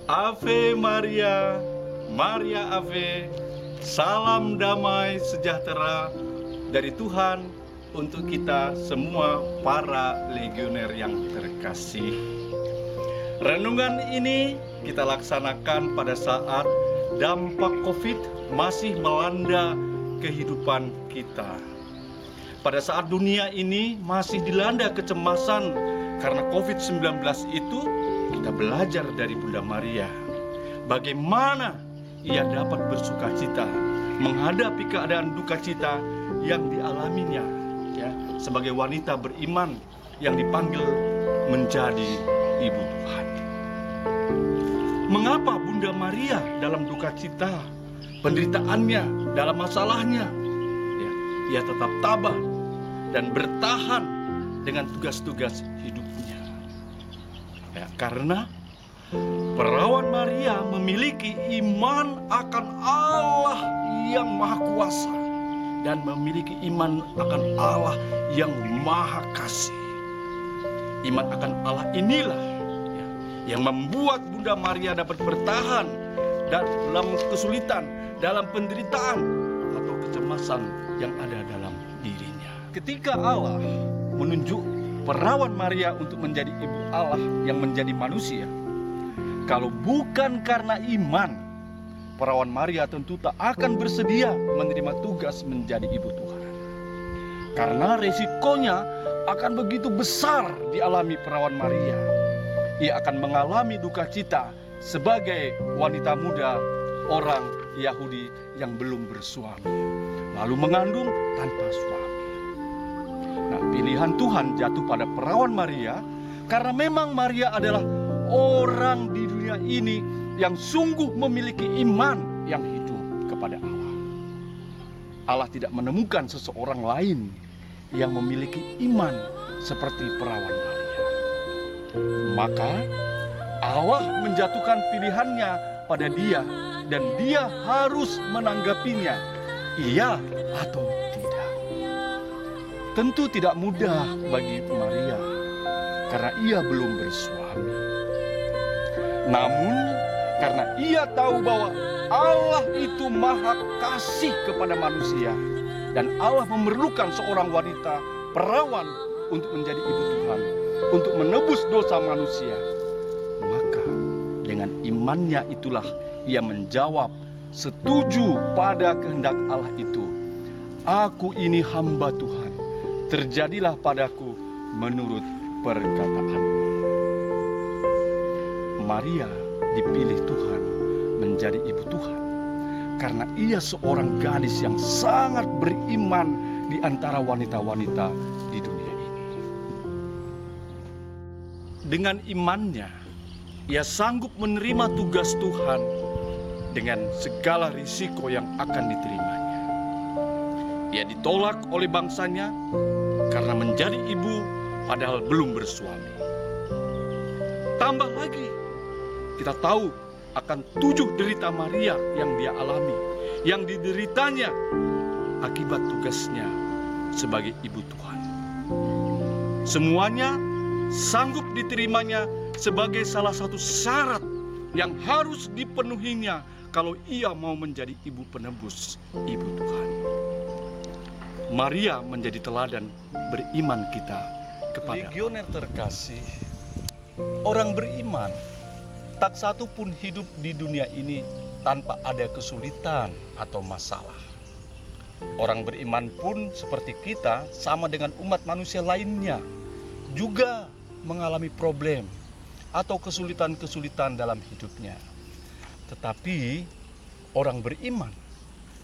Ave Maria, Maria Ave, salam damai sejahtera dari Tuhan untuk kita semua para legioner yang terkasih. Renungan ini kita laksanakan pada saat dampak COVID masih melanda kehidupan kita. Pada saat dunia ini masih dilanda kecemasan karena COVID-19 itu, kita belajar dari Bunda Maria bagaimana ia dapat bersuka cita menghadapi keadaan duka cita yang dialaminya, ya, sebagai wanita beriman yang dipanggil menjadi ibu Tuhan. Mengapa Bunda Maria dalam duka cita, penderitaannya, dalam masalahnya, ya, ia tetap tabah dan bertahan dengan tugas-tugas hidupnya? Ya, karena perawan Maria memiliki iman akan Allah yang Maha Kuasa dan memiliki iman akan Allah yang Maha Kasih. Iman akan Allah inilah, ya, yang membuat Bunda Maria dapat bertahan dalam kesulitan, dalam penderitaan atau kecemasan yang ada dalam dirinya. Ketika Allah menunjuk perawan Maria untuk menjadi ibu Allah yang menjadi manusia, kalau bukan karena iman, perawan Maria tentu tak akan bersedia menerima tugas menjadi ibu Tuhan. Karena resikonya akan begitu besar dialami perawan Maria. Ia akan mengalami duka cita sebagai wanita muda orang Yahudi yang belum bersuami, lalu mengandung tanpa suami. Nah, pilihan Tuhan jatuh pada perawan Maria karena memang Maria adalah orang di dunia ini yang sungguh memiliki iman yang hidup kepada Allah. Allah tidak menemukan seseorang lain yang memiliki iman seperti perawan Maria. Maka Allah menjatuhkan pilihannya pada dia dan dia harus menanggapinya, iya atau tidak. Tentu tidak mudah bagi Maria karena ia belum bersuami. Namun karena ia tahu bahwa Allah itu Maha Kasih kepada manusia dan Allah memerlukan seorang wanita perawan untuk menjadi ibu Tuhan, untuk menebus dosa manusia, maka dengan imannya itulah ia menjawab setuju pada kehendak Allah itu. Aku ini hamba Tuhan, terjadilah padaku menurut perkataan. Maria dipilih Tuhan menjadi ibu Tuhan karena ia seorang gadis yang sangat beriman di antara wanita-wanita di dunia ini. Dengan imannya, ia sanggup menerima tugas Tuhan dengan segala risiko yang akan diterimanya. Ia ditolak oleh bangsanya karena menjadi ibu padahal belum bersuami. Tambah lagi, kita tahu akan 7 derita Maria yang dia alami, yang dideritanya akibat tugasnya sebagai ibu Tuhan. Semuanya sanggup diterimanya sebagai salah satu syarat yang harus dipenuhinya kalau ia mau menjadi ibu penebus, ibu Tuhan. Maria menjadi teladan beriman kita kepada legioner terkasih. Orang beriman tak satu pun hidup di dunia ini tanpa ada kesulitan atau masalah. Orang beriman pun seperti kita, sama dengan umat manusia lainnya, juga mengalami problem atau kesulitan-kesulitan dalam hidupnya. Tetapi orang beriman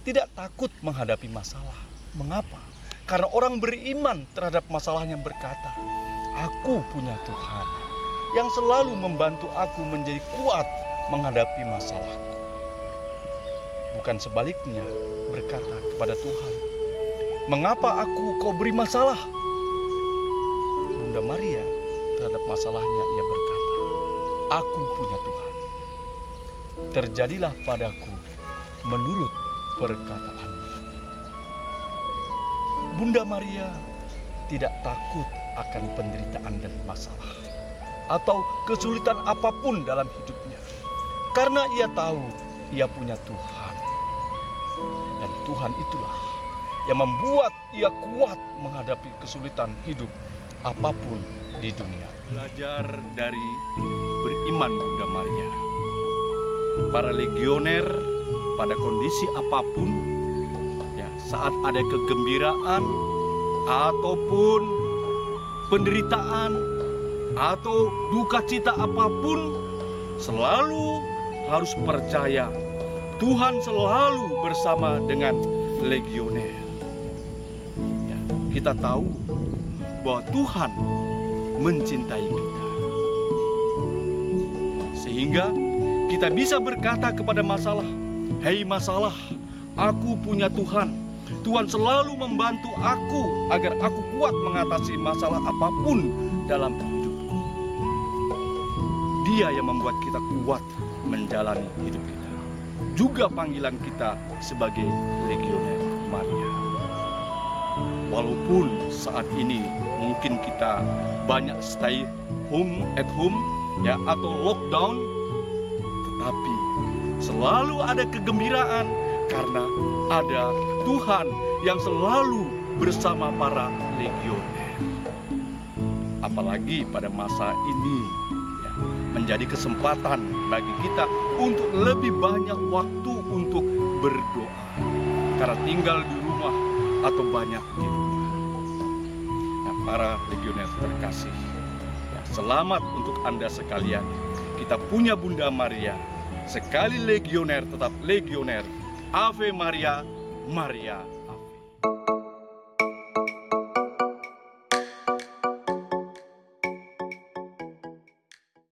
tidak takut menghadapi masalah. Mengapa? Karena orang beriman terhadap masalahnya berkata, "Aku punya Tuhan yang selalu membantu aku menjadi kuat menghadapi masalahku." Bukan sebaliknya, berkata kepada Tuhan, "Mengapa kau beri masalah?" Bunda Maria terhadap masalahnya ia berkata, "Aku punya Tuhan. Terjadilah padaku menurut perkataan." Bunda Maria tidak takut akan penderitaan dan masalah atau kesulitan apapun dalam hidupnya. Karena ia tahu ia punya Tuhan. Dan Tuhan itulah yang membuat ia kuat menghadapi kesulitan hidup apapun di dunia. Belajar dari beriman Bunda Maria. Para legioner pada kondisi apapun, ya, saat ada kegembiraan ataupun penderitaan atau duka cita apapun, selalu harus percaya Tuhan selalu bersama dengan legioner. Ya, kita tahu bahwa Tuhan mencintai kita, sehingga kita bisa berkata kepada masalah, "Hei masalah, aku punya Tuhan. Tuhan selalu membantu aku agar aku kuat mengatasi masalah apapun dalam hidupku." Dia yang membuat kita kuat menjalani hidup kita. Juga panggilan kita sebagai legioner Maria. Walaupun saat ini mungkin kita banyak stay at home ya, atau lockdown, tetapi selalu ada kegembiraan karena ada Tuhan yang selalu bersama para legioner. Apalagi pada masa ini ya, menjadi kesempatan bagi kita untuk lebih banyak waktu untuk berdoa. Karena tinggal di rumah atau banyak di rumah. Nah, para legioner terkasih, ya, selamat untuk Anda sekalian. Kita punya Bunda Maria. Sekali legioner tetap legioner. Ave Maria, Maria